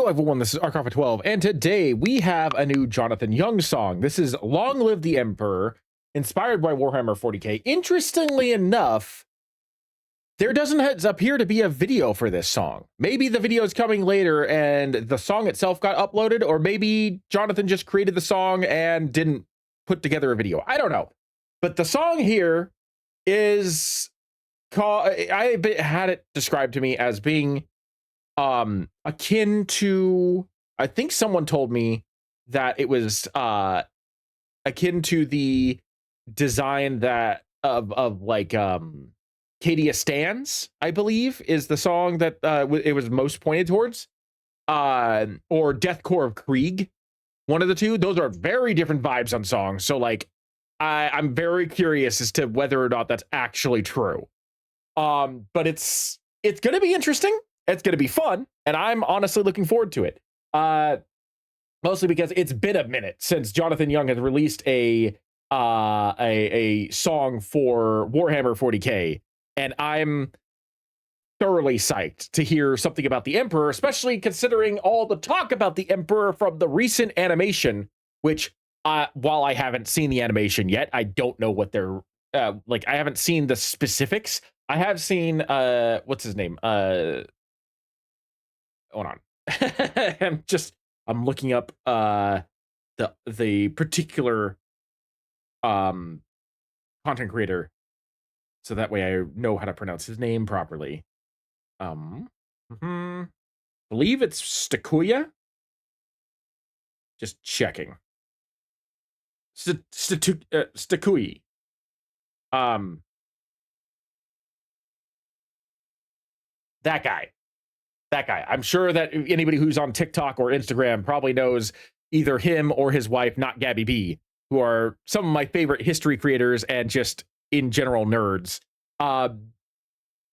everyone, this is Arkoff12, and today we have a new Jonathan Young song. This is Long Live the Emperor, inspired by Warhammer 40K. Interestingly enough, there doesn't appear to be a video for this song. Maybe the video is coming later and the song itself got uploaded, or maybe Jonathan just created the song and didn't put together a video. I don't know. But the song here is called, I had it described to me as being akin to, I think someone told me that it was akin to the design that of like Cadia Stands, I believe, is the song that it was most pointed towards, or Deathcore of Krieg, one of the two. Those are very different vibes on songs. So like I'm very curious as to whether or not that's actually true. But it's gonna be interesting. It's going to be fun, and I'm honestly looking forward to it. Mostly because it's been a minute since Jonathan Young has released a song for Warhammer 40K, and I'm thoroughly psyched to hear something about the Emperor, especially considering all the talk about the Emperor from the recent animation, which, while I haven't seen the animation yet, I don't know what they're like. I haven't seen the specifics. I have seen what's his name? Hold on. I'm looking up the particular content creator, so that way I know how to pronounce his name properly. Believe it's Stakuya. Just checking. Stakui. That guy. I'm sure that anybody who's on TikTok or Instagram probably knows either him or his wife, not Gabby B, who are some of my favorite history creators and just in general nerds.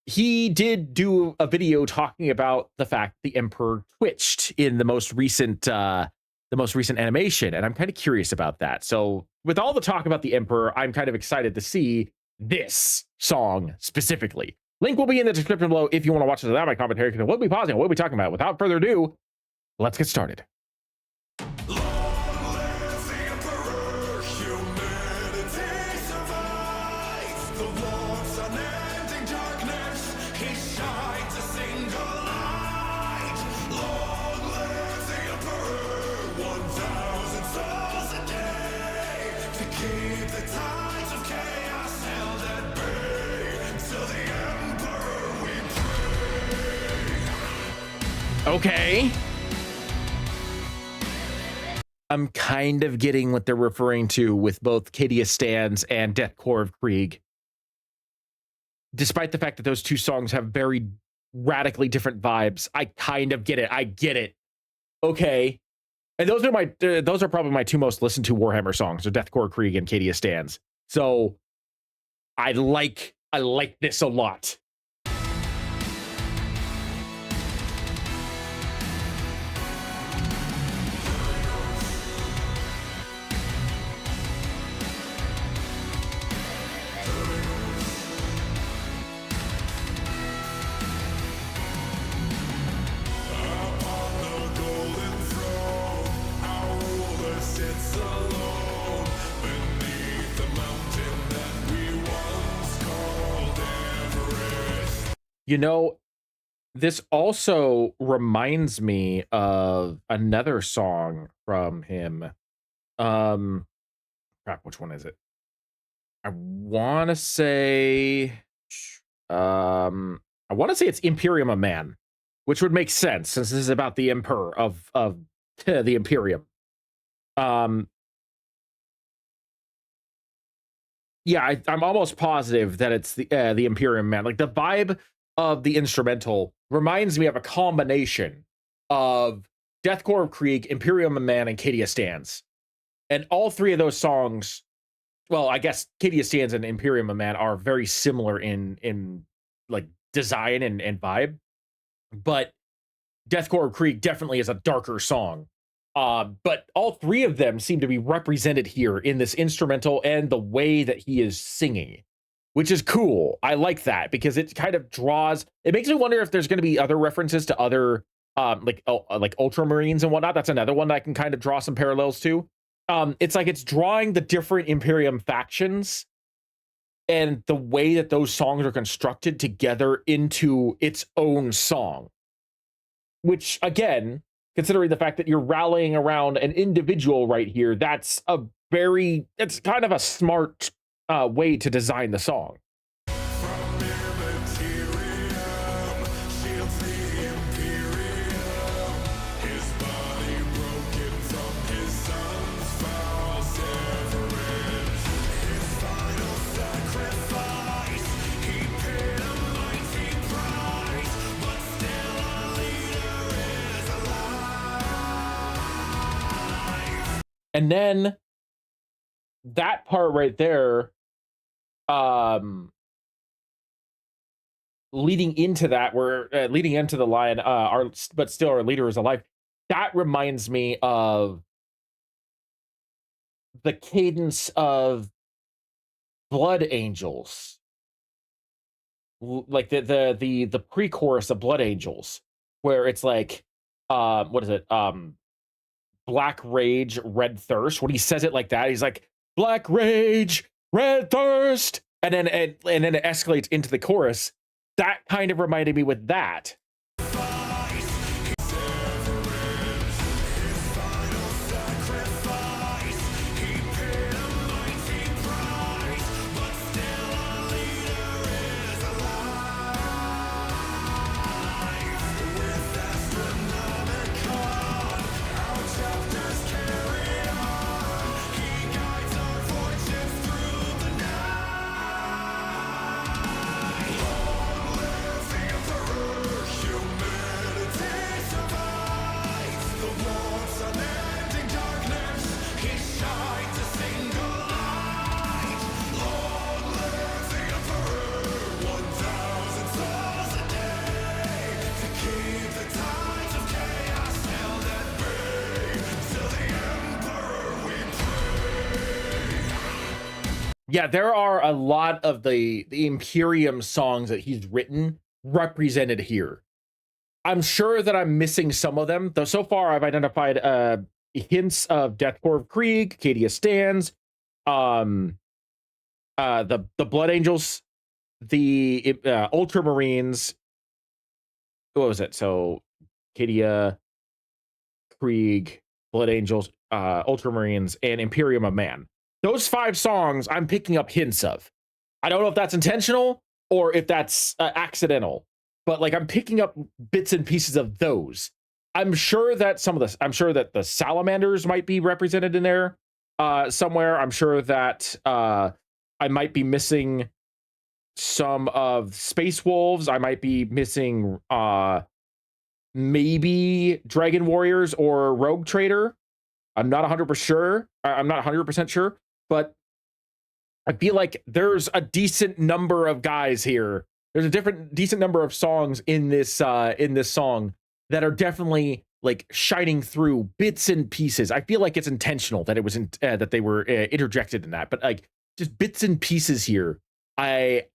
He did do a video talking about the fact the Emperor twitched in the most recent animation, and I'm kind of curious about that. So with all the talk about the Emperor, I'm kind of excited to see this song specifically. Link will be in the description below if you want to watch my commentary, because we'll be pausing, we'll be talking about it. Without further ado, let's get started. Okay. I'm kind of getting what they're referring to with both Cadia Stands and Deathcore of Krieg. Despite the fact that those two songs have very radically different vibes, I kind of get it. I get it. Okay. And those are probably my two most listened to Warhammer songs, are Deathcore of Krieg and Cadia Stands. So I like this a lot. You know, this also reminds me of another song from him. Crap, which one is it? I want to say it's Imperium a Man, which would make sense since this is about the Emperor of the Imperium. Yeah, I'm almost positive that it's the Imperium Man. Like the vibe of the instrumental reminds me of a combination of Deathcore of Krieg, Imperium a Man, and Cadia Stands. And all three of those songs, well, I guess Cadia Stands and Imperium a Man are very similar in like design and vibe. But Deathcore of Krieg definitely is a darker song. But all three of them seem to be represented here in this instrumental and the way that he is singing, which is cool. I like that because it kind of draws, it makes me wonder if there's going to be other references to other like Ultramarines and whatnot. That's another one that I can kind of draw some parallels to. It's like it's drawing the different Imperium factions and the way that those songs are constructed together into its own song. Which, again, considering the fact that you're rallying around an individual right here, that's kind of a smart way to design the song. From Imperium, shields the Imperium. His body broken from his son's foul severance. His final sacrifice, he paid a mighty price, but still our leader is alive. And then that part right there, leading into that, where leading into the line, but still our leader is alive. That reminds me of the cadence of Blood Angels, like the pre-chorus of Blood Angels, where it's like, what is it? Black Rage, Red Thirst. When he says it like that, he's like, Black Rage, Red Thirst, and then it escalates into the chorus. That kind of reminded me with that. Yeah, there are a lot of the Imperium songs that he's written represented here. I'm sure that I'm missing some of them, though so far I've identified hints of Deathcore of Krieg, Cadia Stands, the Blood Angels, the Ultramarines. What was it? So Cadia, Krieg, Blood Angels, Ultramarines, and Imperium of Man. Those 5 songs I'm picking up hints of. I don't know if that's intentional or if that's accidental, but like I'm picking up bits and pieces of those. I'm sure that the Salamanders might be represented in there somewhere. I'm sure that I might be missing some of Space Wolves. I might be missing maybe Dragon Warriors or Rogue Trader. I'm not 100% sure. I'm not 100% sure, but I feel like there's a decent number of guys here. There's a decent number of songs in this song that are definitely like shining through bits and pieces. I feel like it's intentional that it was that they were interjected in that, but like just bits and pieces here. I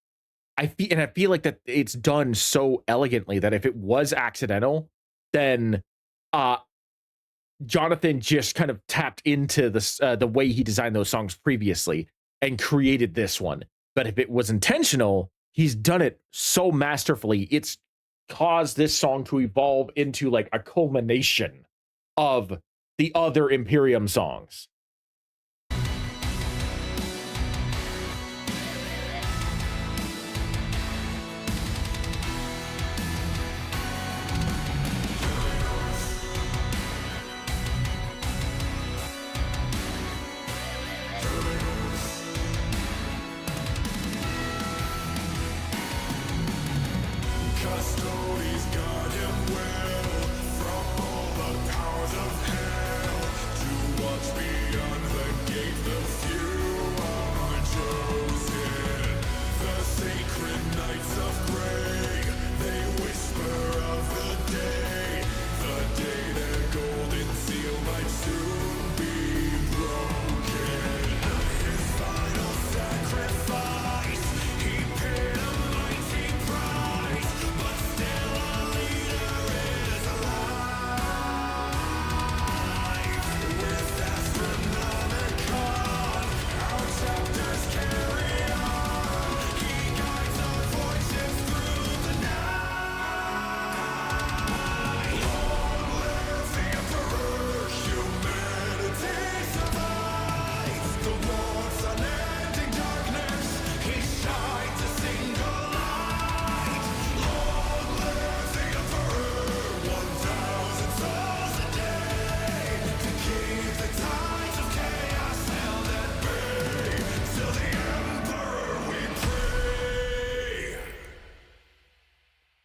feel like that it's done so elegantly that if it was accidental, then Jonathan just kind of tapped into this the way he designed those songs previously and created this one. But if it was intentional, he's done it so masterfully. It's caused this song to evolve into like a culmination of the other Imperium songs. Custodies guard him well from all the powers of hell to watch me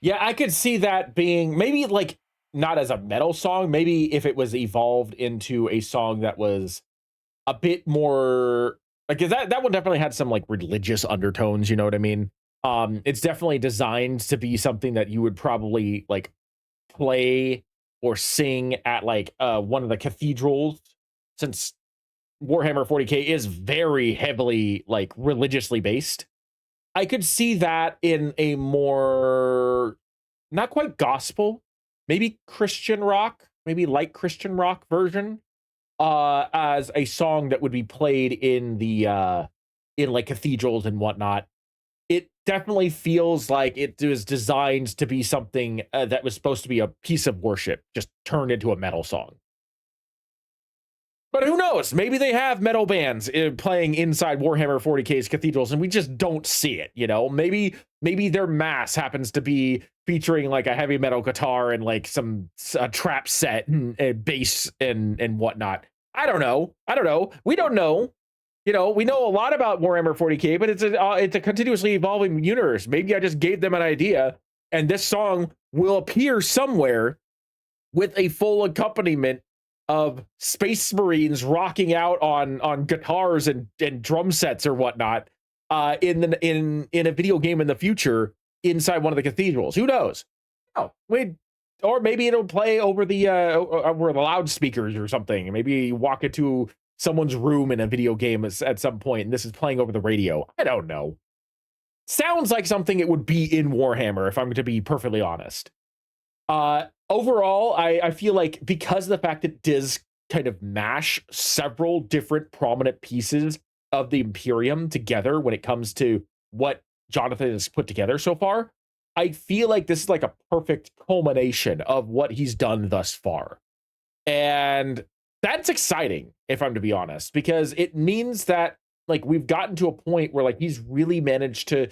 Yeah, I could see that being maybe like not as a metal song, maybe if it was evolved into a song that was a bit more like 'cause that one definitely had some like religious undertones, you know what I mean? It's definitely designed to be something that you would probably like play or sing at like one of the cathedrals since Warhammer 40K is very heavily like religiously based. I could see that in a more not quite gospel, maybe Christian rock, maybe light Christian rock version, as a song that would be played in like cathedrals and whatnot. It definitely feels like it was designed to be something that was supposed to be a piece of worship, just turned into a metal song. But who knows? Maybe they have metal bands playing inside Warhammer 40K's cathedrals, and we just don't see it. You know, maybe their mass happens to be featuring like a heavy metal guitar and like some trap set and bass and whatnot. I don't know. I don't know. We don't know. You know, we know a lot about Warhammer 40K, but it's a continuously evolving universe. Maybe I just gave them an idea, and this song will appear somewhere with a full accompaniment of space marines rocking out on guitars and drum sets or whatnot in a video game in the future inside one of the cathedrals. Who knows? Oh, we or maybe it'll play over the loudspeakers or something. Maybe you walk into someone's room in a video game at some point, and this is playing over the radio. I don't know. Sounds like something it would be in Warhammer, if I'm to be perfectly honest. Overall, I feel like because of the fact that it does kind of mash several different prominent pieces of the Imperium together when it comes to what Jonathan has put together so far, I feel like this is like a perfect culmination of what he's done thus far. And that's exciting, if I'm to be honest, because it means that like we've gotten to a point where like he's really managed to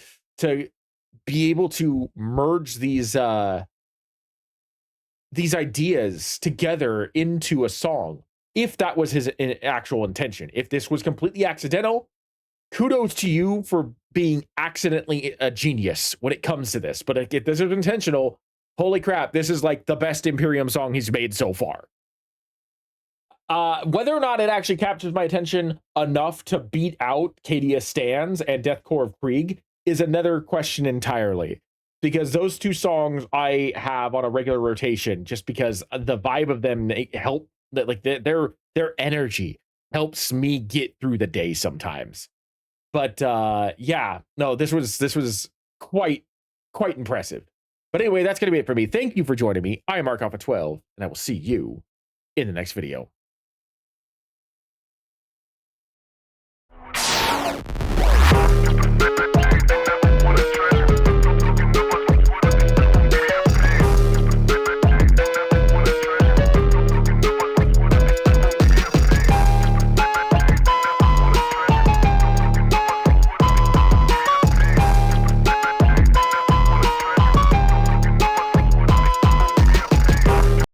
be able to merge these ideas together into a song, if that was his actual intention. If this was completely accidental, kudos to you for being accidentally a genius when it comes to this. But if this is intentional, holy crap, this is like the best Imperium song he's made so far. Whether or not it actually captures my attention enough to beat out Cadia Stands and Deathcore of Krieg is another question entirely. Because those two songs I have on a regular rotation, just because the vibe of them help, like their energy helps me get through the day sometimes. But yeah, no, this was quite impressive. But anyway, that's gonna be it for me. Thank you for joining me. I am Markoff12, and I will see you in the next video.